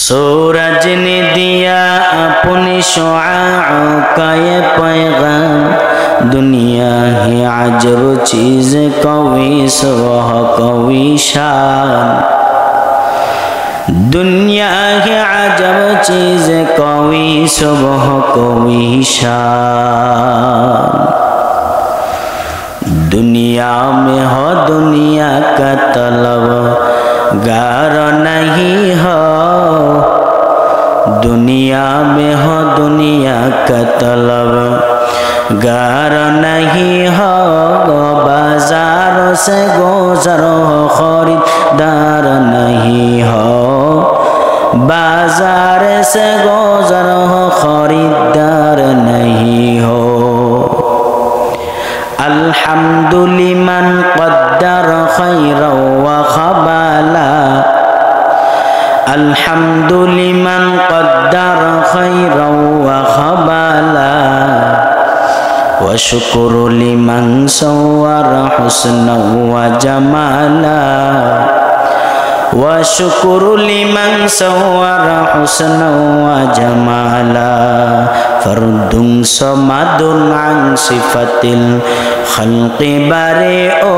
सूरज ने दिया अपनी शुआओं का ये पैगाम, दुनिया है अजब चीज़ कवी सुबह कवी शान, दुनिया है अजब चीज़ कवी सुबह कवी शान। दुनिया में हो दुनिया का तलब गार नहीं हो, दुनिया में हो दुनिया का तलब गार नहीं हो, बाजारों से गुजर हो खरीदार नहीं हो, बाजार से गुजर हो खरीदार नहीं हो। अल्हम्दुलिमन क़द्दर खैरा व ख़बाला, अल्हम्दुलिमन क़द्दर खैरा व ख़बाला, व शुक्र लिमन सव्वर हुस्ना व जमाला, व शुक्र लिमन सव्वर हुस्ना व जमाला। फर्दुन समदुन अन सिफतिल खल्क़ि बरीओ,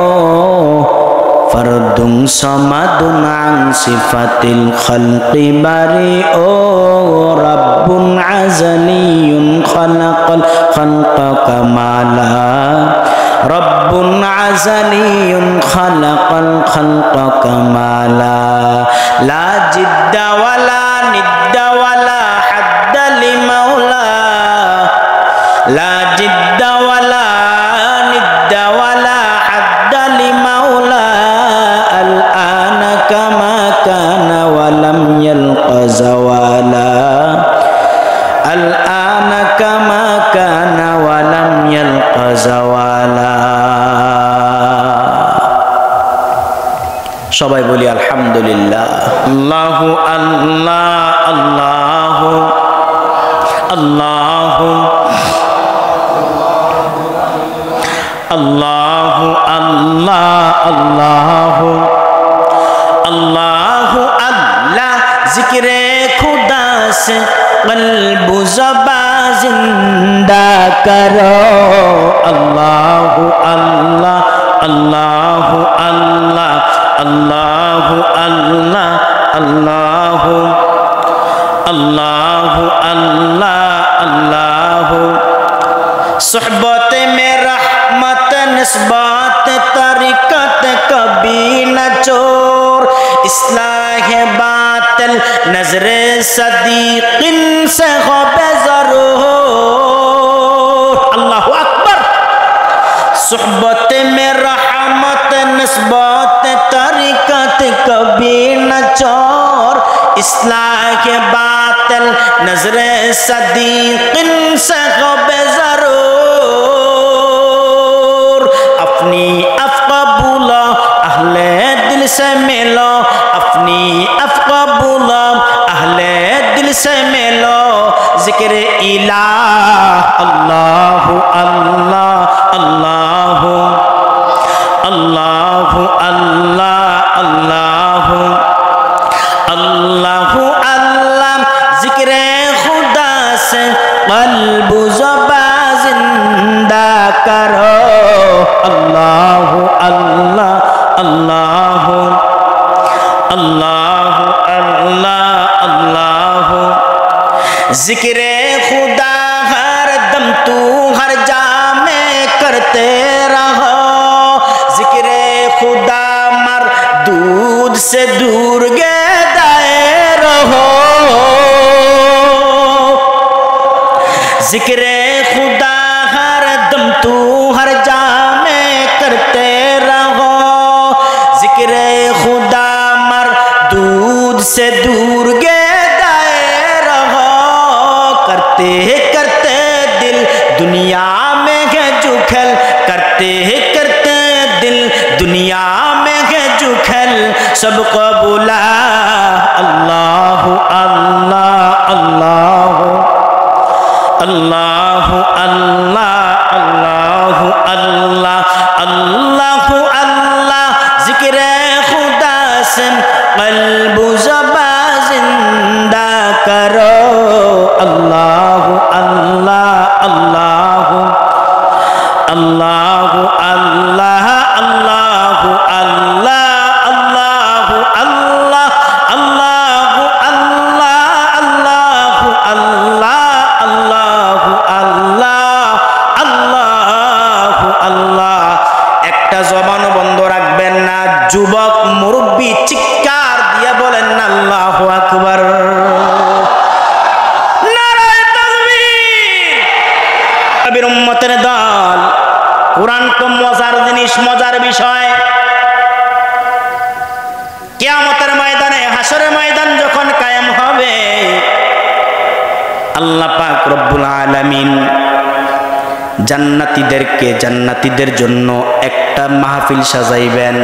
फर्दुन समदुन अन सिफतिल खल्क़ि बरीओ, रब्बुन अज़लियुन खलक़ल खल्क़ कमाला, रब्बुन अज़लियुन खलक़ल खल्क़ कमाला। ला जिद्द वला निद्द वला हद्द लिमौला, ला जिद्द वला निद्द वला हद्द लिमौला, अलआन कमा कान वलम यल्क़ ज़वाला, अलआन कमा कान वलम यल्क़ ज़वाला। সবাই বলি আলহামদুলিল্লাহ। আল্লাহু আল্লাহ আল্লাহু আল্লাহু আল্লাহু আল্লাহ আল্লাহু আল্লাহু আল্লাহ, জিক্রে খুদা से क़ल्ब ज़बा जिंदा करो। अल्लाहु अल्लाह अल्लाहु अल्लाह अल्लाहु अल्लाह अल्लाहु अल्लाहु अल्लाह अल्लाहु। सुहबत में रहमत निस्बत तरीक़त कभी न चोर, इस्लाह बातिल नज़रे सदीक़िन से हो बेज़रूर। अल्लाहु अकबर। सुहबत में रहमत निस्बत तरीक़त कभी न चोर, इस्लाह बातिल नज़रे सदीक़िन से हो बेज़रूर। अपनी अफ़क़बूलो अहले दिल से मिलो, अपनी अफ़क़बूलो अहले दिल से मिलो, ज़िक्र इलाह अल्लाहु अल्लाह अल्लाहु अल्लाहु अल्लाह अल्लाहु अल्लाहु अल्लाह। ज़िक्र खुदा से क़ल्ब ज़बा जिंदा करो। अल्लाहु अल्लाह अल्लाहु अल्लाहु अल्लाह अल्लाहु। ज़िक्र खुदा हर दम तू हर जा में करते रहो, ज़िक्र खुदा मरदूद से दूर गेदाए रहो, ज़िक्र खुदा हर दम तू हर जा में करते रहो, ज़िक्र खुदा मरदूद से दूर गेदाए रहो। करते करते दिल दुनिया में है जुखल, करते करते दिल दुनिया में है जुखल, सबको बुला। अल्लाहु अल्लाह अल्लाहु अल्लाहु अल्लाह अल्लाहु अल्लाह अल्लाहु अल्लाह। ज़िक्र खुदा से क़ल्ब ज़बा जिंदा আল্লাহ পাক রব্বুল আলামিন জান্নাতীদের জন্য একটা মাহফিল সাজাইবেন,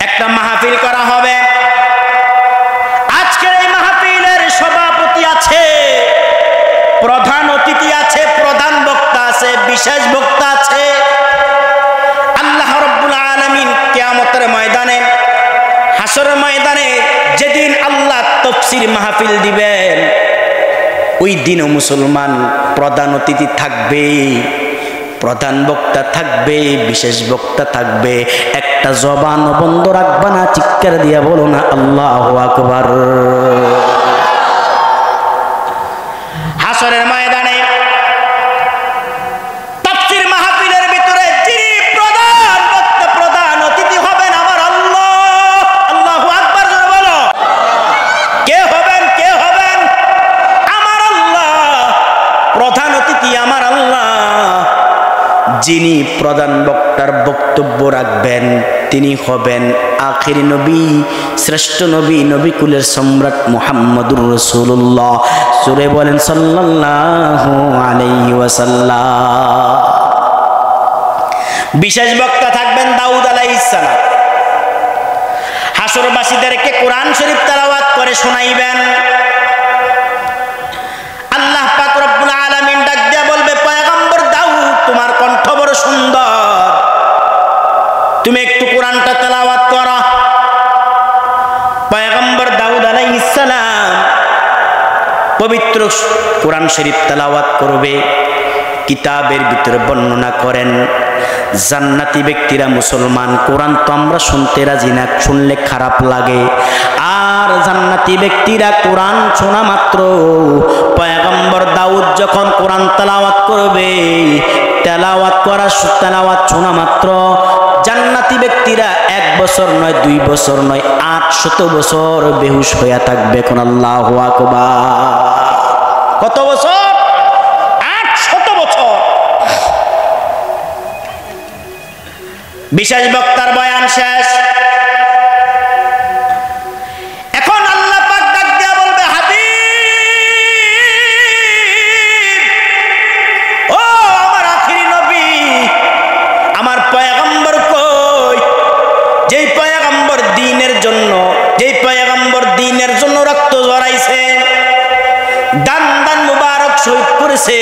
একটা মাহফিল করা হবে। আজকের এই মাহফিলের সভাপতি আছে, প্রধান অতিথি আছে, প্রধান বক্তা আছে, বিশেষ বক্তা আছে। আল্লাহ রব্বুল আলামিন কিয়ামতের ময়দানে, হাসরের ময়দানে যেদিন আল্লাহ তাফসীর মাহফিল দিবেন, ওই দিনও মুসলমান প্রধান অতিথি থাকবে, প্রধান বক্তা থাকবে, বিশেষ বক্তা থাকবে। একটা জবান বন্ধ রাখবা না, চিৎকার দিয়া বলো না আল্লাহু আকবার। হাসরের ময়দানে তাফসীর মাহফিলের ভিতরে যিনি প্রধান বক্তা, প্রধান অতিথি হবেন আমার আল্লাহ। আল্লাহু আকবার জোরে বলো। কে হবেন? কে হবেন? আমার আল্লাহ। প্রধান অতিথি আমার আল্লাহ। যিনি প্রধান বক্তার বক্তব্য রাখবেন তিনি হবেন আখিরি নবী, শ্রেষ্ঠ নবী, নবী কুলের সম্রাট মুহাম্মদুর রাসূলুল্লাহ। সূরা বলেন সাল্লাল্লাহু আলাইহি ওয়াসাল্লাম। বিশেষ বক্তা থাকবেন দাউদ আলাইহিস সালাম। হাসরবাসীদেরকে কোরআন শরীফ তেলাওয়াত করে শোনাইবেন। আল্লাহ পাক রব্বুল আলামিন ডাক দিয়া বলবে, পয়গম্বর দাউদ তোমার কণ্ঠ বড় সুন্দর, তুমি একটু কোরআনটা তেলাওয়াত করো। পয়গম্বর দাউদ আলাইহিস সালাম পবিত্র কোরআন শরীফ তেলাওয়াত করবে। কিতাবের ভিতরে বর্ণনা করেন জান্নাতি ব্যক্তিরা মুসলমান, কোরআন তো আমরা শুনতে রাজি না, শুনলে খারাপ লাগে। আর জান্নাতি ব্যক্তিরা কোরআন শোনা মাত্র, পয়গম্বর দাউদ যখন কোরআন তেলাওয়াত করবে, তেলাওয়াত শোনা মাত্র জান্নাতি ব্যক্তিরা 1 বছর নয়, 2 বছর নয়, 800 বছর বেহুশ হইয়া থাকবে। কোন আল্লাহু আকবার। কত বছর? 800 বছর। বিশেষ বক্তার বয়ান শেষ। এখন আল্লাহ পাক ডাক দিয়া বলবে, হাবিব, ও আমার আখিরি নবী, আমার পয়গম্বর কই? যেই পয়গম্বর দ্বীনের জন্য রক্ত ঝরাইছে, দান মুবারক শহীদ করেছে,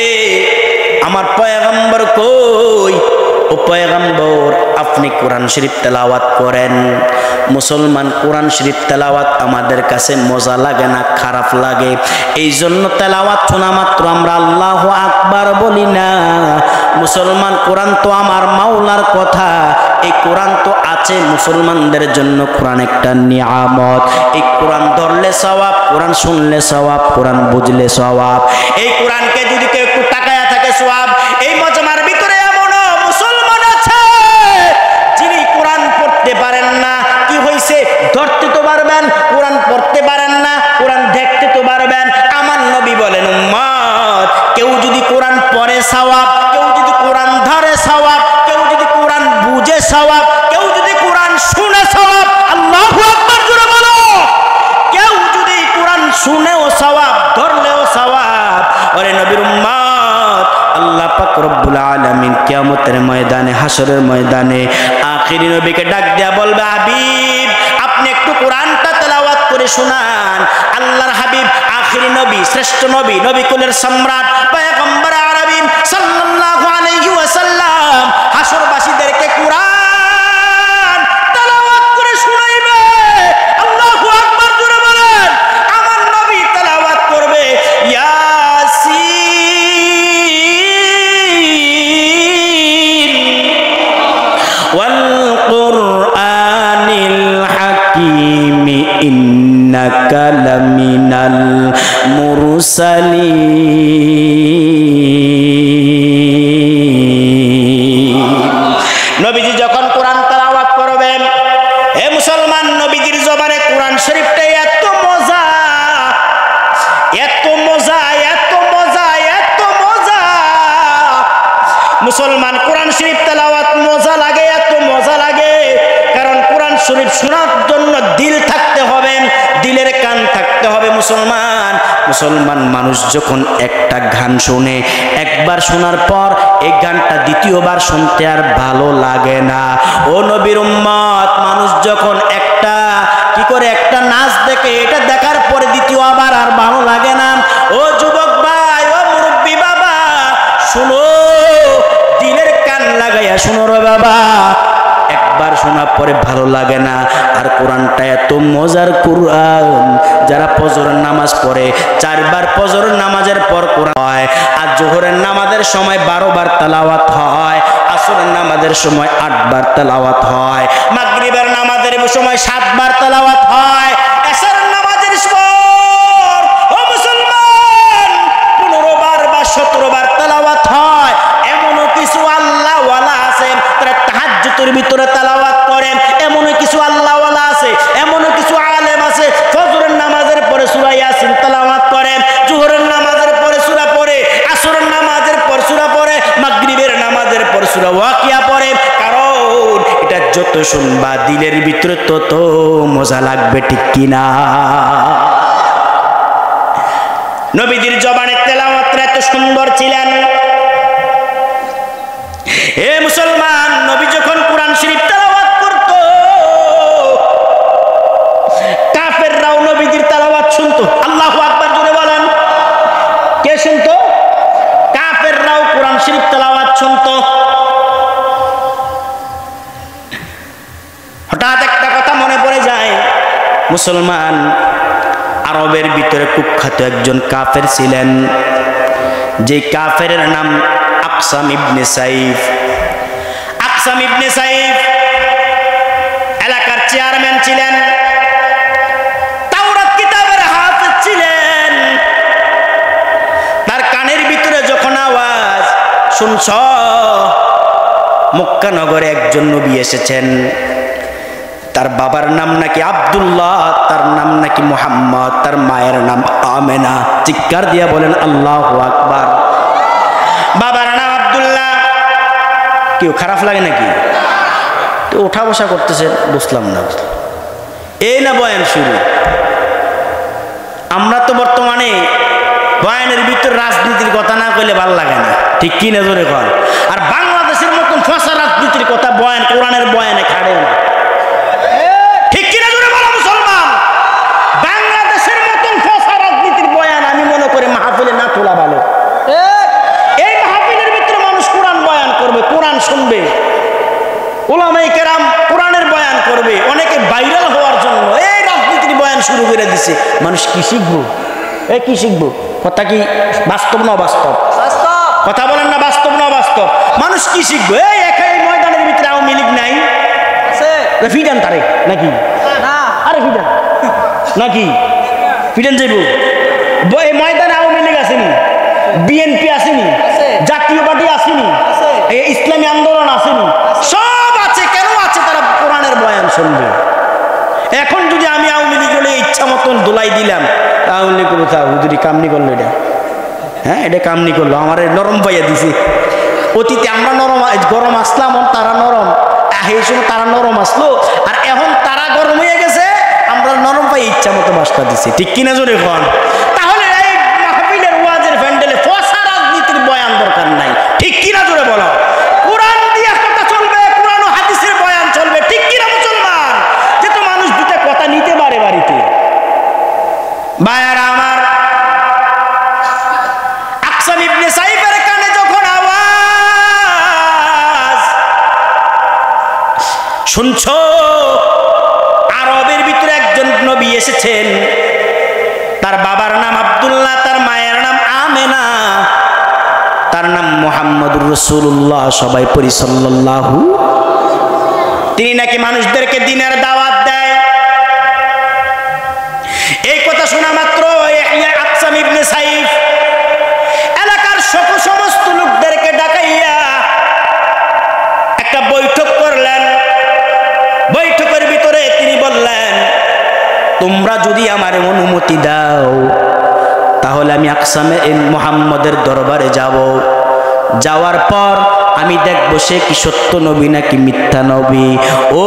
আমার পয়গম্বর কই? ও পয়গম্বর, আপনি কোরআন শরীফ তেলাওয়াত করেন। মুসলমান, কোরআন শরীফ তেলাওয়াত আমাদের কাছে মজা লাগে না, খারাপ লাগে। এই জন্য তেলাওয়াত শোনা মাত্র আমরা আল্লাহু আকবার বলি না। মুসলমান, কোরআন তো আমার মাওলার কথা, এই কোরআন তো আছে মুসলমানদের জন্য। কোরআন একটা নিয়ামত। এই কোরআন ধরলে সওয়াব, কোরআন শুনলে সওয়াব, কোরআন বুঝলে সওয়াব। এই কোরআনকে যদি কেউ একটু তাকায়া থাকে সওয়াব। এই মজমার ভিতরে এমনও মুসলমান আছে যিনি কোরআন পড়তে পারেন না। কি হইছে? ধরতে তো পারবেন, কোরআন পড়তে পারেন না, কোরআন দেখতে তো পারবেন। আমার নবী বলেন, উম্মত, কেউ যদি কোরআন পড়ে সওয়াব, কেউ যদি কোরআন ধরে সওয়াব, কেউ যদি কোরআন বুঝে সওয়াব, কেউ যদি কোরআন শুনে সওয়াব। আল্লাহু আকবার জোরে বলো। কেউ যদি কোরআন শুনেও সওয়াব, ধরলেও সওয়াব। ওরে নবীর উম্মত, আল্লাহ পাক রব্বুল আলামিন কিয়ামতের ময়দানে, হাসরের ময়দানে আখিরি নবীকে ডাক দেয়া বলবে, হাবিব, আপনি একটু কোরআনটা তেলাওয়াত করে শোনান। আল্লাহর হাবিব, আখিরি নবী, শ্রেষ্ঠ নবী, নবী কুলের সম্রাট, পয়গম্বর আরবী সাল্লাল্লাহু আলাইহি ওয়াসাল্লাম হাসরবাসীদেরকে কোরআন তেলাওয়াত করে শোনাইবে। আল্লাহু আকবার জোরে বলেন। আমার নবী তেলাওয়াত করবে, ইয়াসিন ওয়াল কুরআনিল হাকীম ইন্নাকা লামিনাল মুরসালিন। নবীজি যখন কোরআন তেলাওয়াত করবেন, হে মুসলমান, নবীজির জবানে কোরআন শরীফটা এত মজা, এত মজা, এত মজা, এত মজা। মুসলমান, কোরআন শরীফ তেলাওয়াত মজা লাগে, এত মজা লাগে। কারণ কোরআন শরীফ শোনার জন্য দিল থাকতে হবে, দিলের কান থাকতে হবে। মুসলমান, মুসলমান মানুষ যখন একটা গান শুনে, একবার শোনার পর এই গানটা দ্বিতীয়বার শুনতে আর ভালো লাগে না। ও নবীর উম্মত, মানুষ যখন একটা নাচ দেখে, এটা দেখার পরে দ্বিতীয় আবার আর ভালো লাগে না। ও যুবক ভাই, ও মুরব্বী বাবা, শুনো, দিনের কান লাগাইয়া শুনো রে বাবা। একবার শোনার পরে ভালো লাগে না। আর কোরআনটা এত মজার কোরআন, যারা ফজরের নামাজ পড়ে 4 বার ফজরের নামাজের পর কোরআন হয়, আর জোহরের নামাজের সময় 12 বার তেলাওয়াত হয়, আসরের নামাজের সময় 8 বার তেলাওয়াত হয়, মাগরিবের নামাজের সময় 7 বার তেলাওয়াত হয়, এশারের নামাজের পর ও মুসলমান 15 বার বা 17 বার তেলাওয়াত হয়। এমনও কিছু আল্লাহ ওয়ালা আছে তারা তাহাজ্জুদের ভিতরে তেলাওয়াত করে, এমনও কিছু আল্লাহ ওয়ালা আছে, এমনও কিছু আলেম আছে ফজরের নামাজের পরে সূরা ইয়াসিন তেলাওয়াত করে, জোহরের নামাজের পরে সূরা পড়ে, আসরের নামাজের পর সূরা পড়ে, মাগরিবের নামাজের পর সূরা ওয়াকিয়া পড়ে। কারণ এটা যত শুনবা দিলের ভিতরে তত মজা লাগবে, ঠিক কিনা? নবীদের জবানের তেলাওয়াতটা এত সুন্দর ছিলেন। হে মুসলমান, নবী যখন কোরআন শরীফ তেলাওয়াত করত, কাফেররাও নবীদের তেলাওয়াত শুনতো। আল্লাহু আকবার জোরে বলেন। কে শুনতো? কাফেররাও কোরআন শরীফ তেলাওয়াত শুনতো। হঠাৎ একটা কথা মনে পড়ে যায়। মুসলমান আরবের ভিতরে কুখ্যাত একজন কাফের ছিলেন, যে কাফের নাম আকসাম ইবনে সাইফ। আকসাম ইবনে সাইফ এলাকার চেয়ারম্যান ছিলেন, তাওরাত কিতাবের হাফেজ ছিলেন। তার কানের ভিতরে যখন আওয়াজ শুনছ, মক্কা নগরে একজন নবী এসেছেন, তার বাবার নাম নাকি আব্দুল্লাহ, তার নাম নাকি মুহাম্মদ, তার মায়ের নাম আমেনা। চিৎকার দিয়া বলেন আল্লাহু আকবার। বাবার নাম আব্দুল্লাহ। কেউ খারাপ লাগে নাকি? তো ওঠা বসা করতেছেন, বুঝলাম না। এই না বয়ান শুরু? আমরা তো বর্তমানে বয়ানের ভিতর রাজনীতির কথা না কইলে ভালো লাগে না, ঠিক কি না জোরে কর? আর বাংলাদেশের মতন ফসা রাজনীতির কথা বয়ান, কোরআনের বয়ানে খাড়ে না, ঠিক কি না জোরে বলো মুসলমান? বাংলাদেশের মতন ফসা রাজনীতির বয়ান আমি মনে করি মাহফিলে না তোলা ভালো। এই মাহফিলের ভিতরে মানুষ কোরআন বয়ান করবে, কোরআন শুনবে, উলামায়ে কেরাম কোরআনের বয়ান করবে। অনেকে ভাইরাল হওয়ার জন্য এই রাজনীতির বয়ান শুরু করে দিছে। মানুষ কি শিখবো? কি শিখবো? কথা কি বাস্তব না অবাস্তব? কথা বলেন না, বাস্তব না অবাস্তব? মানুষ কি শিখবো? এই একাই ময়দানের ভিতরে আওয়ামী লীগ নাই, ফিডান তারে নাকি? আরে ফিডান নাকি? ফিডান যাইব? এই ময়দানে আওয়ামী লীগ আসেনি, বিএনপি আসেনি, জাতীয় পার্টি আসেনি, ইসলামী আন্দোলন আসেনি, সব আছে। কেন আছে? তারা কোরআনের বয়ান শুনবে। এখন যদি আমি আওয়ামী লীগ হলে ইচ্ছা মতন দোলাই দিলাম, আওয়ামী লীগ হুজুরি কামনি করলো, এটা হ্যাঁ এটা কামনি করলো, আমার নরম পাইয়া দিছে। অতীতে আমরা নরম গরম আসলাম, তারা নরম, এই সময় তারা নরম আসলো, আর এখন তারা গরম হয়ে গেছে, আমরা নরম পাই ইচ্ছা মতো বাসটা দিছি, ঠিক কিনা জোরে কোন? তাহলে এই মাহফিলের ওয়াজের প্যান্ডেলে ফসা রাজনীতির বয়ান দরকার নাই, ঠিক কিনা জোরে বলো? কোরআন দিয়ে কথা চলবে, কোরআন ও হাদিসের বয়ান চলবে, ঠিক কিনা মুসলমান? যে তো মানুষ দুটা কথা নিতে পারে বাড়িতে। ভাইয়ারা আমার, আকসাম ইবনে সাইফের কানে যখন আওয়াজ শুনছো, আরবের ভিতরে একজন নবী এসেছেন, তার বাবার নাম আব্দুল্লাহ, তার মায়ের নাম আমেনা, তার নাম মুহাম্মদুর রাসূলুল্লাহ। সবাই পড়ি সাল্লাল্লাহু। তিনি নাকি মানুষদেরকে দ্বীনের দাওয়াত দেয়। এই কথা শোনা মাত্র আকসাম ইবনে সাইফ এলাকার সমস্ত লোকদেরকে ডাকাইয়া একটা বৈঠক করলেন। বৈঠকের ভিতরে তিনি বললেন, তোমরা যদি আমার অনুমতি দাও তাহলে আমি আকসামে মুহাম্মদের দরবারে যাব, যাওয়ার পর আমি দেখবো সে কি সত্য নবী নাকি মিথ্যা নবী। ও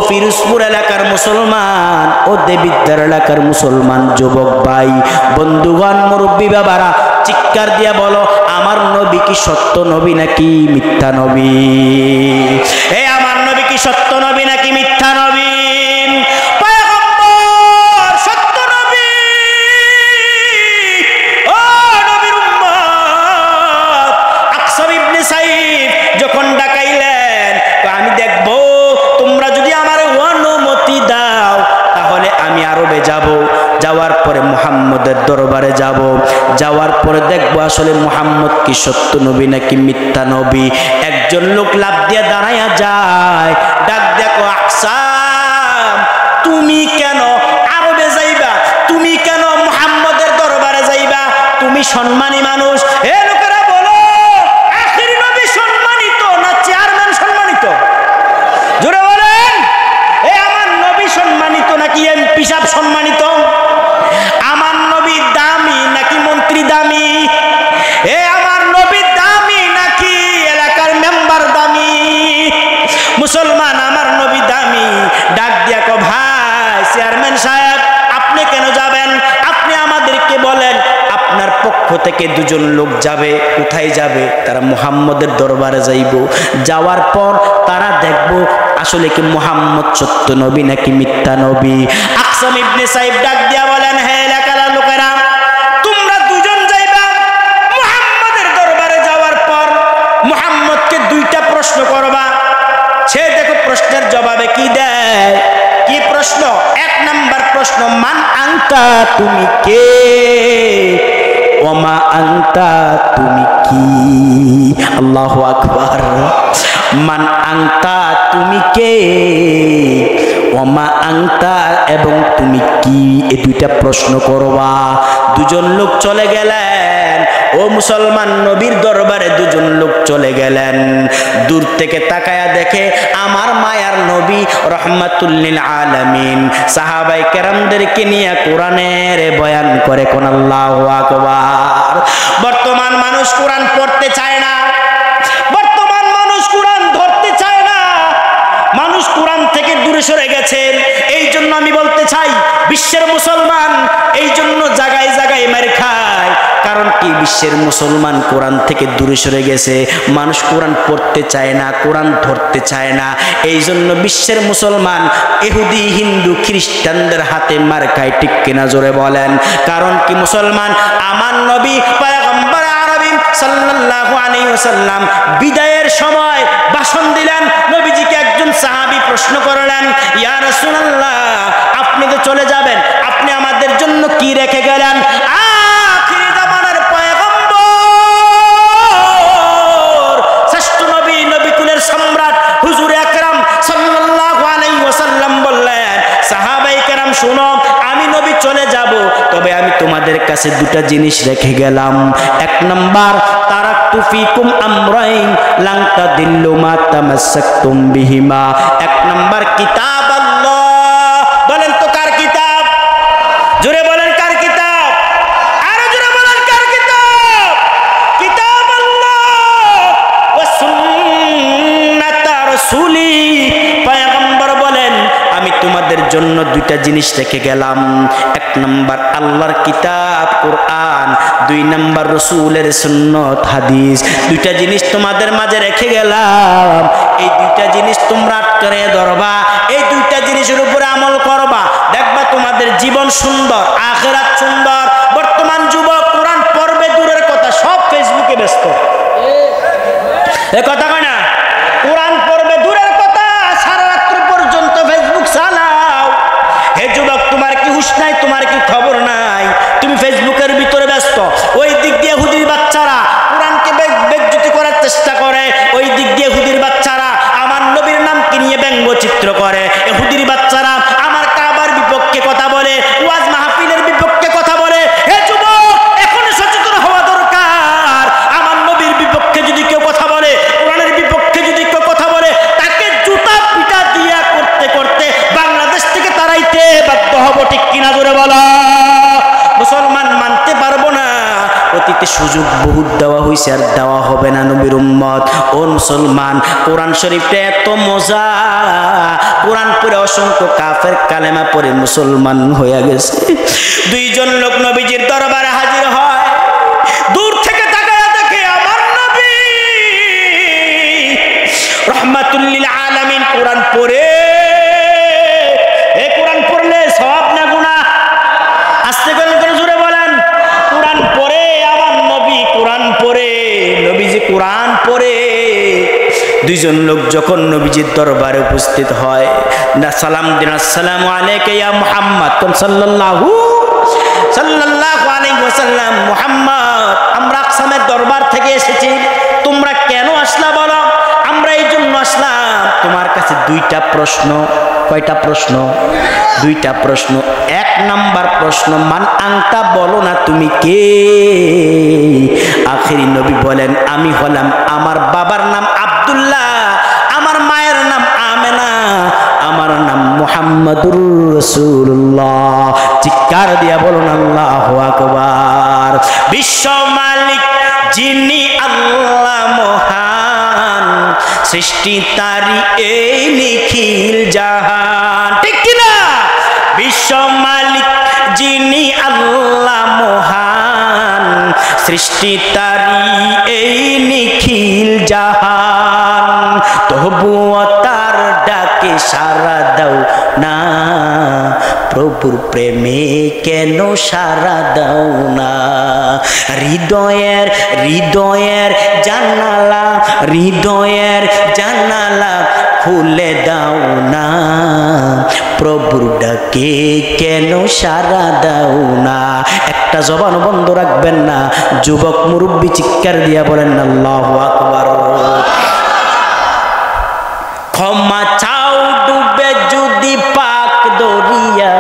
ফিরোজপুর এলাকার মুসলমান, ও দেবিদ্বার এলাকার মুসলমান যুবক ভাই, বন্ধুগণ, মুরব্বী বাবারা, চিৎকার দিয়া বলো, আমার নবী কি সত্য নবী নাকি মিথ্যা নবী? আমার নবী কি সত্য নবী নাকি মিথ্যা নবী? পয়গম্বর সত্য নবী। ও নবীর উম্মত, আকসাম ইবনে সাইদ যখন ডাকাইলেন, আমি দেখব তোমরা যদি আমার অনুমতি দাও তাহলে আমি আরবে যাব, যাওয়ার পরে মুহাম্মদের দরবারে যাব, যাওয়ার পরে দেখবো আসলে মুহাম্মদ কি সত্য নবী নাকি মিথ্যা নবী। একজন লোক লাফ দিয়ে দাঁড়াইয়া যায়, ডাক দেখো, আকসাম তুমি কেন আরবে যাইবা? তুমি কেন মুহাম্মদের দরবারে যাইবা? তুমি সম্মানী মানুষ। হে লোকেরা বলো, আখির নবী সম্মানিত না চেয়ারম্যান সম্মানিত? জোরে বলেন, আমার নবী সম্মানিত নাকি এমপি সাহেব সম্মানিত? আমার নবী দামি নাকি মন্ত্রী দামি? আমার নবী দামি নাকি এলাকার মেম্বার দামি? মুসলমান, আমার নবী দামি। ডাক দিয়া কো, ভাই চেয়ারম্যান সাহেব আপনি কেন যাবেন? আপনি আমাদেরকে বলেন। আপনার পক্ষ থেকে দুজন লোক যাবে। কোথায় যাবে? তারা মুহাম্মদের দরবারে যাইব। যাওয়ার পর তারা দেখব আসলে কি মুহাম্মদ সত্য নবী নাকি মিথ্যা নবী। আকসাম ইবনে সাইদ ডাক দিয়া বলেন, হে এলাকার লোকেরা, তোমরা দুজন যাইবা মুহাম্মদের দরবারে। যাওয়ার পর মুহাম্মদকে দুইটা প্রশ্ন করবা। সে দেখো প্রশ্নের জবাবে কি দেয়। কি প্রশ্ন? এক নাম্বার প্রশ্ন, মান আনতা, তুমি কে? ওমা আনতা, তুমি কি? আল্লাহু আকবার। মান আনতা, তুমি কে? ওমা আনতা, এবং তুমি কি? এই দুইটা প্রশ্ন করবা। দুজন লোক চলে গেলেন। ও মুসলমান, নবীর দরবারে দুজন লোক চলে গেলেন। দূর থেকে তাকায়া দেখে আমার মায়ার নবী রহমাতুল লিল আলামিন সাহাবায়ে কেরামদেরকে নিয়ে কোরআনের বয়ান করে। কোন আল্লাহু আকবার। বর্তমান মানুষ কোরআন পড়তে চায় না, বর্তমান মানুষ কোরআন ধরতে চায় না, মানুষ কোরআন থেকে দূরে সরে গেছেন। এই জন্য আমি বলতে চাই, বিশ্বের মুসলমান এই জন্য জায়গায় জায়গায় মার খায়। কারণ কি? বিশ্বের মুসলমান কোরআন থেকে দূরে সরে গেছে। মানুষ কোরআন পড়তে চায় না, কোরআন ধরতে চায় না। এই জন্য বিশ্বের মুসলমান ইহুদি, হিন্দু, খ্রিস্টানদের হাতে মার খায়। ঠিক কিনা? জোরে বলেন। কারণ কি? মুসলমান, আমার নবী পয়গম্বর আরবী সাল্লাল্লাহু আলাইহি ওয়াসাল্লাম বিদায়ের সময় ভাষণ দিলেন। নবীজিকে একজন সাহাবী প্রশ্ন করলেন, ইয়া রাসূলুল্লাহ, আপনি তো চলে যাবেন, আপনি আমাদের জন্য কি রেখে গেলেন? আখিরি জামানার পয়গম্বর, শ্রেষ্ঠ নবী, নবীকুলের সম্রাট হুজুর আকরাম সাল্লাল্লাহু আলাইহি ওয়াসাল্লাম বললেন, সাহাবায়ে কেরাম শুনো, আমি নবী চলে যাব, তবে আমি তোমাদের কাছে দুটা জিনিস রেখে গেলাম। এক নাম্বার, তারাকতু ফিকুম আমরাইন লান তাদিল্লু মা তামাসসাকতুম বিহিমা। এক নাম্বার কিতাব আল্লাহ। বলেন তো কার কিতাব? জোরে বলেন, কার কিতাব? আরো জোরে বলেন, কার কিতাব? কিতাব আল্লাহ ওয়া সুন্নাত রাসূলি। পয়গম্বর বলেন, আমি তোমাদের জন্য দুইটা জিনিস রেখে গেলাম। এক নাম্বার আল্লাহর কিতাব কোরআন, দুই নাম্বার রাসূলের সুন্নাত হাদিস। দুইটা জিনিস তোমাদের মাঝে রেখে গেলাম। এই দুইটা জিনিস তোমরা আটকে ধরবা, এই দুইটা জিনিসের উপরে আমল করবা, দেখবা তোমাদের জীবন সুন্দর, আখিরাত সুন্দর। বর্তমান যুবক কোরআন পড়বে দূরের কথা, সব ফেসবুকে ব্যস্ত। এ কথা কয় না? কোরআন পড়বে দূরের কথা, সারা রাত্র পর্যন্ত ফেসবুক চালাও। হে যুবক, তোমার কি হুঁশ নাই? তোমার কি খবর নাই? তুমি ফেসবুকের ভিতরে ব্যস্ত। ওই দিক দিয়ে হুদির বাচ্চারা কোরআনকে বেজ্জতি করার চেষ্টা করে, ওই দিক দিয়ে হুদির বাচ্চারা আমার নবীর নামকে নিয়ে ব্যঙ্গচিত্র করে। হুদির বাচ্চারা আমার কাবার বিপক্ষে কথা বলে, ওয়াজ মাহফিলের বিপক্ষে কথা বলে। হে যুবক, এখন সচেতন হওয়া দরকার। আমার নবীর বিপক্ষে যদি কেউ কথা বলে, কোরআনের সুযোগ বহুত দেওয়া হয়েছে, আর দেওয়া হবে না নবীর উম্মত। ও মুসলমান, কোরআন শরীফটা এত মজা, কোরআন পড়ে অসংখ্য কাফের কালেমা পড়ে মুসলমান হয়ে গেছে। দুইজন লোক নবীজির দরবারে হাজির হয়, দূর থেকে তাকায়া দেখে আমার নবী রহমাতুল লিল আলামিন কোরআন পড়ে। এই কোরআন পড়লে সওয়াব না গুনাহ? আস্তে করে জোরে বলেন। কোরআন পড়ে আমার নবী কোরআন পড়ে, নবীজি কোরআন পড়ে। দুইজন লোক যখন নবীজির দরবারে উপস্থিত হয়, না সালাম দিন, আসসালামু আলাইকা ইয়া মুহাম্মদ, সাল্লাল্লাহু আলাইহি ওয়াসাল্লাম। মুহাম্মদ, আমরা আকসামের দরবার থেকে এসেছি, তোমরা কেন আসলা বলো? আমরা এই জন্য আসলাম, তোমার কাছে দুইটা প্রশ্ন। কয়টা প্রশ্ন? দুইটা প্রশ্ন। এক নাম্বার প্রশ্ন, মান আনতা, বলো না তুমি কে? আখিরি নবী বলেন, আমি হলাম, আমার বাবার নাম আব্দুল্লাহ, আমার মায়ের নাম আমেনা, আমার নাম মুহাম্মাদুর রাসূলুল্লাহ। চিৎকার দিয়া বলুন আল্লাহু আকবার। বিশ্ব মালিক যিনি আল্লাহ মহান, সৃষ্টি তারি এই নিখিল জাহান, ঠিক কিনা? বিশ্ব মালিক যিনি আল্লাহ মহান, সৃষ্টি তারি এই নিখিল জাহান, তবুও তার ডাকে সাড়া দাও না, প্রভুর প্রেমে কেন সাড়া দাও না? হৃদয়ের হৃদয়ের জানালা, হৃদয়ের জানালা খুলে দাও না, প্রভুর ডাকে কেন সাড়া দাও না? একটা জবান বন্ধ রাখবেন না। যুবক মুরব্বী চিৎকার দিয়া বলেন আল্লাহু আকবার। ক্ষমা চাও ডুবে যদি পাক দরিয়া,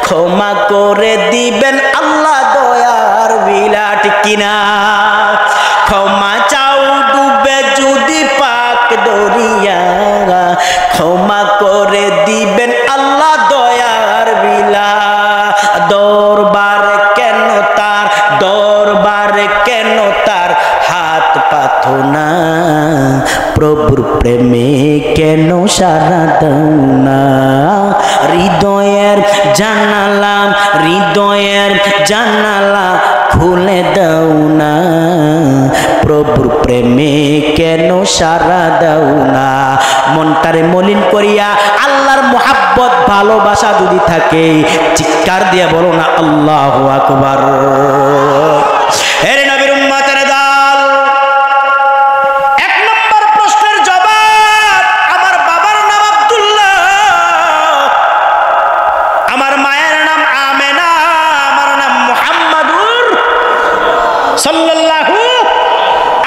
ক্ষমা করে দিবেন আল্লাহ দয়ার বিলা, ঠিক কিনা? ক্ষমা চাও ডুবে যদি পাক দরিয়া, ক্ষমা করে দিবেন আল্লাহ দয়ার বিলা। দরবারে কেন তার, দরবারে কেন তার হাত পাতো না, প্রভুর প্রেমে কেন সাড়া দাও না? হৃদয়ের জানালা, হৃদয়ের জানালা খুলে দাও না, প্রভুর প্রেমে কেন সাড়া দাও না? মনটারে মলিন করিয়া আল্লাহর মুহাব্বত ভালোবাসা যদি থাকে, চিৎকার দিয়ে বলো না আল্লাহু আকবার। হে নবীর উম্মতের দল, এক নম্বর প্রশ্নের জবাব, আমার বাবার নাম আব্দুল্লাহ, আমার মায়ের নাম আমেনা, আমার নাম মুহাম্মাদুর সাল্লাল্লাহু,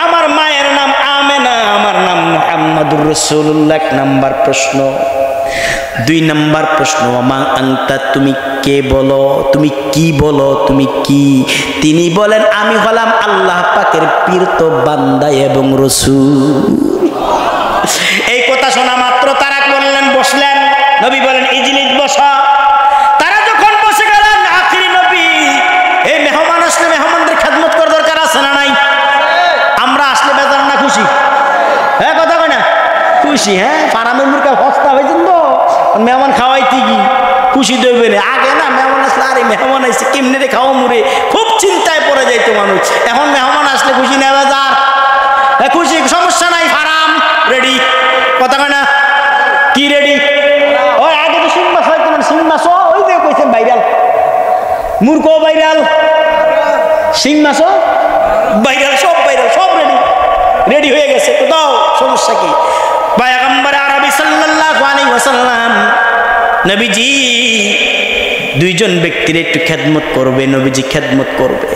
আমার মায়ের নাম আমেনা, আমার নাম মুহাম্মাদুর রাসূলুল্লাহ। এক নাম্বার প্রশ্ন। দুই নাম্বার প্রশ্ন, মা আনতা, তুমি কে বলো, তুমি কি বলো, তুমি কি? তিনি বলেন, আমি হলাম আল্লাহ পাকের পীরত বান্দা এবং রাসূল। এই কথা শোনা মাত্র তারা বললেন, বসলেন। নবী বলেন, ইজলিস, বসা। তারা যখন বসে গেলেন, আখিরি নবী, এই মেহমান আসলে মেহমানদের খেদমত করার দরকার আছে না নাই? আমরা আসলে বেজার না খুশি? হ্যাঁ, কথা কয় না? খুশি। হ্যাঁ, ফারামের মুরগা হস্তা হয়েছেন তো, মেহমান খাওয়াইতে কি খুশি দেবে না? আগে না মেহমান আসলে, আরে মেহমান আসছে কেমনে রে খাওয়া মুড়ে, খুব চিন্তায় পড়ে যাইতো মানুষ। এখন মেহমান আসলে খুশি না বেজার? খুশি, সমস্যা নাই, ফারাম রেডি। কথা কয় না? কি রেডি? ওই আগে তো শিং মাছ হয়তো, শিং মাছও ওই যে কইছেন ভাইরাল, মুরগো ভাইরাল, শিং মাছও ভাইরাল, সব ভাইরাল, সব রেডি, রেডি হয়ে গেছে। তো দাও, সমস্যা কি? পয়গম্বর আরবি সাল্লাল্লাহু আলাইহি ওয়াসাল্লাম, নবীজি দুইজন ব্যক্তির একটু খেদমত করবে, নবীজি খেদমত করবে।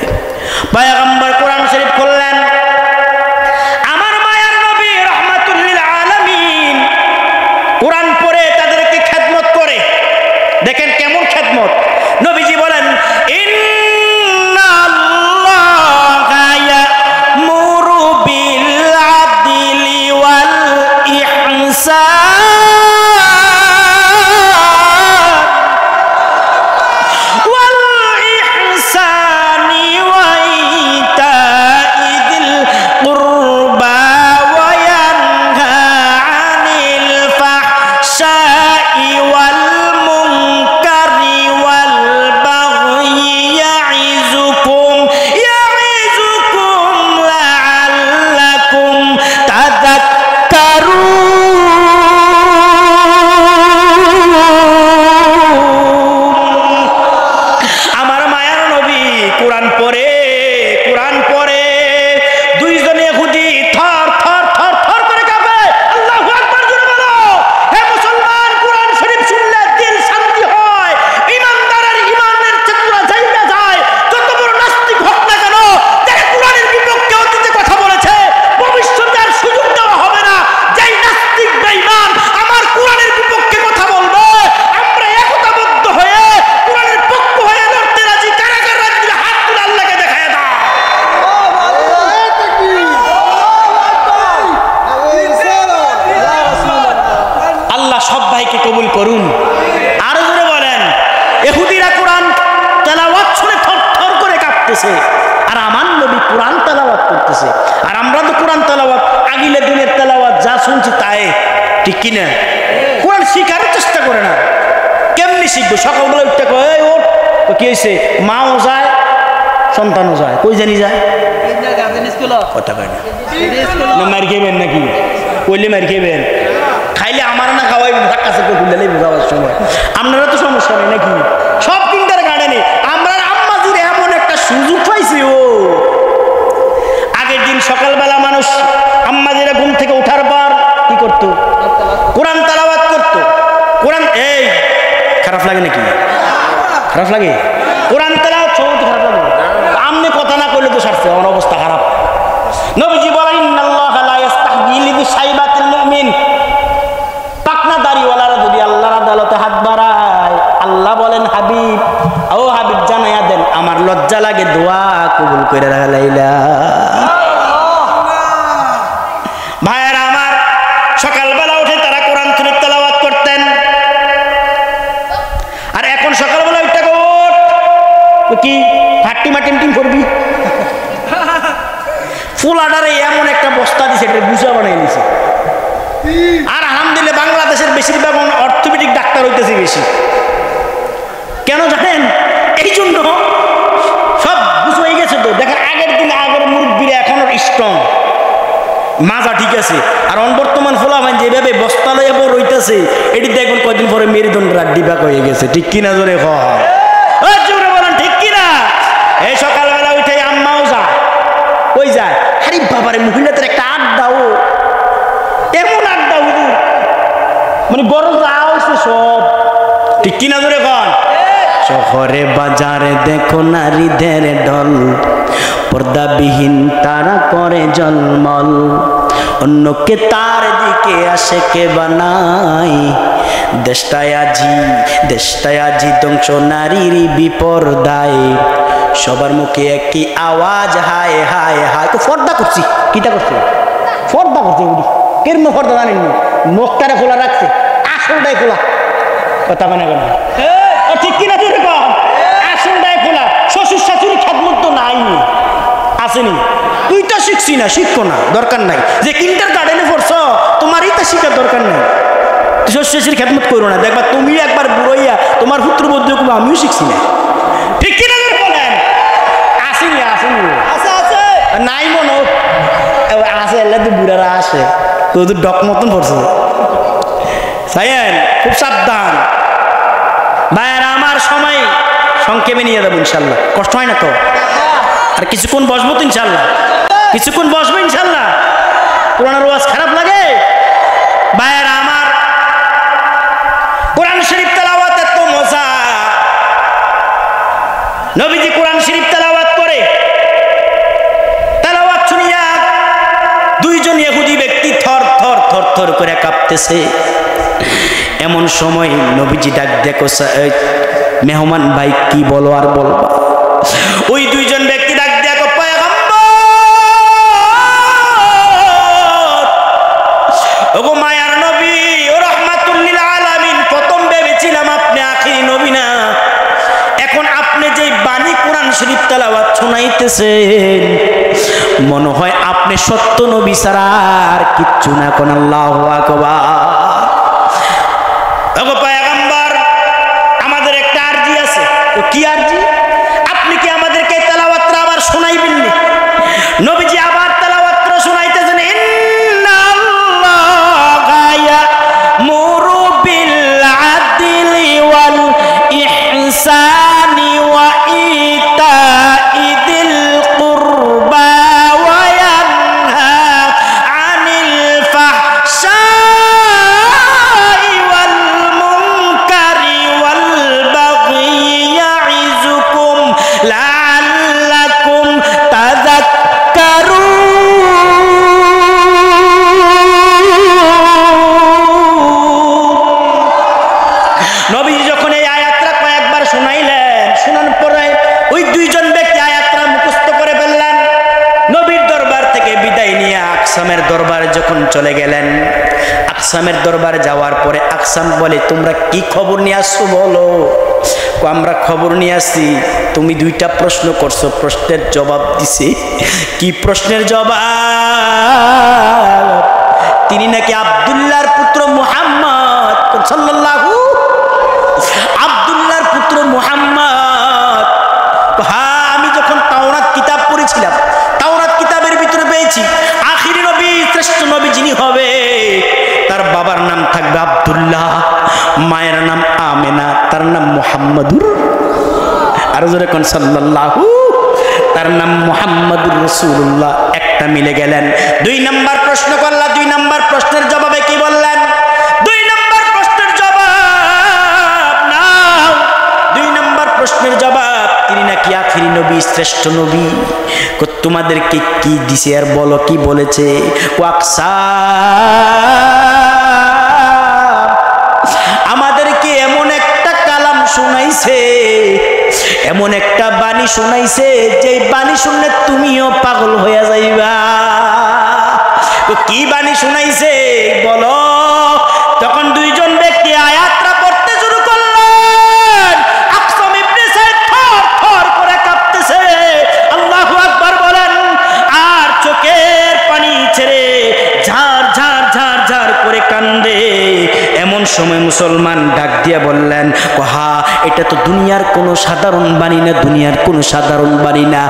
পয়গম্বর কোরআন শরীফ খুললেন, আমার মায়ার নবী রাহমাতুল লিল আলামিন কোরআন পড়ে তাদেরকে খেদমত করে। দেখেন কেমন খেদমত। নবীজি বলেন, ইন্নাল্লাহা ইয়ামুরু বিল আদলি ওয়াল ইহসান ওয়াল ইহসানি ওয়া ইতা করুন। আরো জোরে বলেন। ইহুদিরা কোরআন তেলাওয়াত শুনে থরথর করে কাঁপতেছে, আর আমার নবী কোরআন তেলাওয়াত করতেছে। আর আমরা তো কোরআন তেলাওয়াত আগিলে দিনের তেলাওয়াত যা শুনছি তাই, ঠিক কিনা? কোরআন শিখার চেষ্টা করে না। কেমনি শিখবো? সকালবেলা উঠতে কয় ওঠ, কি হয়েছে? মাও যায় সন্তানও যায়, কই জানি যায়, কথা কয় না। মার খেবেন নাকি? কইলে মার খেবেন, খাইলে আমার না খাওয়াই কাছে খুললে যাওয়ার সময়। আপনারা তো সমস্যা নেই নাকি? সব কিন্টার গার্ডেনে আমরা আম্মাজির এমন একটা সুযোগ পাইছি। ও আগের দিন সকালবেলা মানুষ আম্মাজিরা ঘুম থেকে ওঠার পর কি করতো? কোরআন তেলাওয়াত করতো। কোরআন এই খারাপ লাগে নাকি? খারাপ লাগে? কোরআন তেলাওয়াত সব তো খারাপ লাগে। আমনে কথা না করলে তো সারছে, আমার অবস্থা খারাপ। নবীজি বলেন ইন্নাল্লাহা লা ইস্তাহয়ি বিশাইবাতিল মুমিন। পাকনা দাড়িওয়ালারা যদি আল্লাহর আদালতে হাত বাড়ায়, আল্লাহ বলেন হাবিব, ও হাবিব জানায়া দেন আমার লজ্জা লাগে, দোয়া কবুল করে রাখলাইলা। ভাইয়েরা আমার, সকালবেলা উঠে তারা কোরআন শরীফ তেলাওয়াত করতেন। আর এখন সকালবেলা উঠে কি হাট্টি মাটিম টিম করবি? ফুলাডারে এমন একটা বস্তা দিছে, এটা বুঝা বানাই নিছে। আর আলহামদুলিল্লাহ বাংলাদেশের বেশিরভাগ অর্থোপেডিক ডাক্তার হইতেছে বেশি। কেন জানেন? এই জন্য সব বুঝ হয়ে গেছে। তো দেখেন আগের দিন আগের মুরব্বীরা এখনো স্ট্রং, মাজা ঠিক আছে। আর বর্তমান ফোলাফাইন যেভাবে বস্তা লইয়া বড় হইতেছে, এটি দেখুন কয়দিন পরে মেরুদণ্ড রাড্ডি বাক হয়ে গেছে, ঠিক কিনা? জোরে জোরে বলেন ঠিক কিনা? এই সকালবেলা উঠে আম্মাও যায়, ওই যায়। আরে বাবারে, মহিলাদের একটা আড্ডাও, এমন আড্ডা হুজুর, মানে বড় যা হয়েছে সব, ঠিক কিনা? জোরে কন। শহরে বাজারে দেখো নারীদের ঢল, পর্দাবিহীন তারা করে জলমল, অন্যকে তার দিকে আসে কে বানাই, দেশটায় আজি ধ্বংস নারীর বিপর্দায়, সবার মুখে একই আওয়াজ হায় হায় হায়। তো পর্দা করছি, কিটা করছে? পর্দা করছে। এগুলি কেরম পর্দা জানেন? মুখটারে খোলা রাখছে, আসলটাই খোলা, কথা মানে কেন? ঠিক কিনা? তুই আসলটাই খোলা। শ্বশুর শাশুড়ি খেদমত তো নাই, আসেনি। তুই তো শিখছি না, শিখো না, দরকার নাই। যে কিন্টার গার্ডেনে পড়ছ, তোমারই তো শিখার দরকার নাই। তুই শ্বশুর শাশুড়ি খেদমত করো না, দেখবা তুমি একবার বুড়াইয়া তোমার পুত্র বৌদ্ধ আমিও শিখছি না, ঠিক কিনা? বলেন আসেনি, আসেনি, নাই মনে আছে। এলে তো বুড়ারা আসে, তোদের ডক মতন পড়ছে। সাইয়েন খুব সাবধান। ভাইয়েরা আমার, সময় সংক্ষেপে নিয়ে যাবো ইনশাল্লাহ, কষ্ট হয় না তো? আর কিছুক্ষণ বসবো তো ইনশাল্লাহ, কিছুক্ষণ বসবো ইনশাল্লাহ। কোরআনের ওয়াজ খারাপ লাগে? ভাইয়েরা আমার, কোরআন শরীফ তেলাওয়াত এত মজা। নবীজি কোরআন শরীফ তেলাওয়াত করে, তেলাওয়াত শুনিয়া দুইজন ইহুদি ব্যক্তি থর থর থর থর করে কাঁপতেছে। এমন সময় নবীজি ডাক দেখো, মেহমান ভাই কি বলো আর বলবা? ওই দুইজন ব্যক্তি ডাক দেখো, পয়গম্বর, ওগো মায়ার নবী, ও রাহমাতুল লিল আলামিন, প্রথম ভেবেছিলাম আপনি আখিরি নবী না, এখন আপনি যে বাণী কোরআন শরীফ তেলাওয়াত শোনাইতেছেন, মনে হয় আপনি সত্য নবী ছাড়া আর কিচ্ছু না। কোন আল্লাহু আকবার। ওগো পয়গম্বর, আমাদের একটা আরজি আছে। তো কি আরজি? আপনি কি আমাদেরকে তেলাওয়াতটা আবার শোনাইবেন নি? নবীজি আবার তেলাওয়াতটা শোনাইতেছেন, ইন্নাল্লাহা ইয়ামুরু বিল আদলি ওয়াল ইহসানি ওয়া ইতাইদিল কুরবা ওয়া ইয়ানহা আনিল ফাহশাই ওয়াল মুনকারি ওয়াল বাগই ইয়াইযুকুম লাআল্লাকুম তাযাক্কারুন। নবী যখন এই আয়াতটা কয়েকবার শোনাইলেন, শোনানোর পরে ওই দুইজন ব্যক্তি আয়াতটা মুখস্থ করে ফেললেন। নবীর দরবার থেকে বিদায় নিয়ে আকসামের দরবারে যখন চলে গেলেন, আকসামের দরবারে যাওয়ার পরে আকসাম বলে, তোমরা কি খবর নিয়ে আসছো বলো। আমরা খবর নিয়ে আসছি তুমি দুইটা প্রশ্ন করছো, প্রশ্নের জবাব দিছে। কি প্রশ্নের জবাব? তিনি নাকি আব্দুল্লাহর পুত্র মুহাম্মদ সাল্লাল্লাহু, আব্দুল্লাহর পুত্র মুহাম্মদ। হ্যাঁ, আমি যখন তাওরাত কিতাব পড়েছিলাম, তাওরাত কিতাবের ভিতরে পেয়েছি আখিরি নবী, শ্রেষ্ঠ নবী যিনি হবে তার বাবার নাম থাকবে আব্দুল্লাহ, মায়ের নাম আমেনা, তার নাম মুহাম্মাদুর, আর জোরে কোন সাল্লাল্লাহু, তার নাম মুহাম্মাদুর রাসূলুল্লাহ। একটা মিলে গেলেন। 2 নাম্বার প্রশ্ন করলা, 2 নাম্বার প্রশ্নের জবাবে কি বললেন? 2 নাম্বার প্রশ্নের জবাব নাও। 2 নাম্বার প্রশ্নের জবাব, তিনি নাকি আখিরি নবী, শ্রেষ্ঠ নবী। তোমাদেরকে কি দিছে আর বলো কি বলেছে? আমাদেরকে এমন একটা কালাম শোনাইছে, এমন একটা বাণী শোনাইছে যে বাণী শুনলে তুমিও পাগল হয়ে যাইবা। তো কি বাণী শোনাইছে বলো? তখন 2 জন ব্যক্তি আয়াতটা পড়তে শুরু করলেন। আকসাম ইবনে সাইদ থর করে কাঁপতেছে, আল্লাহু আকবার বলেন, আর চোখের পানি ছেড়ে ঝার ঝার ঝার ঝার করে কান্দে। এমন সময় মুসলমান ডাক দিয়া বললেন, হা, এটা তো দুনিয়ার কোনো সাধারণ বাণী না, দুনিয়ার কোনো সাধারণ বাণী না।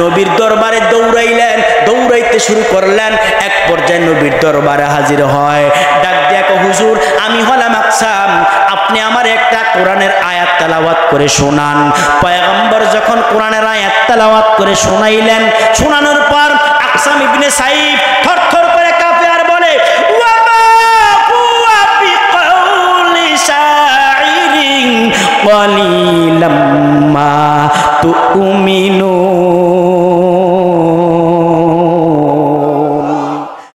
নবীর দরবারে দৌড়াইলেন, দৌড়াইতে শুরু করলেন। এক পর্যায়ে নবীর দরবারে হাজির হয়, ডাক দিয়া কো, হুজুর আমি হলাম আকসাম, আপনি আমার একটা কোরআনের আয়াত তেলাওয়াত করে শোনান। পয়গম্বর যখন কোরআনের আয়াত তেলাওয়াত করে শোনাইলেন, শোনানোর পর আকসাম ইবনে সাইদ থরথর করে কাঁপে আর বলে, قليلا ما تؤمنون।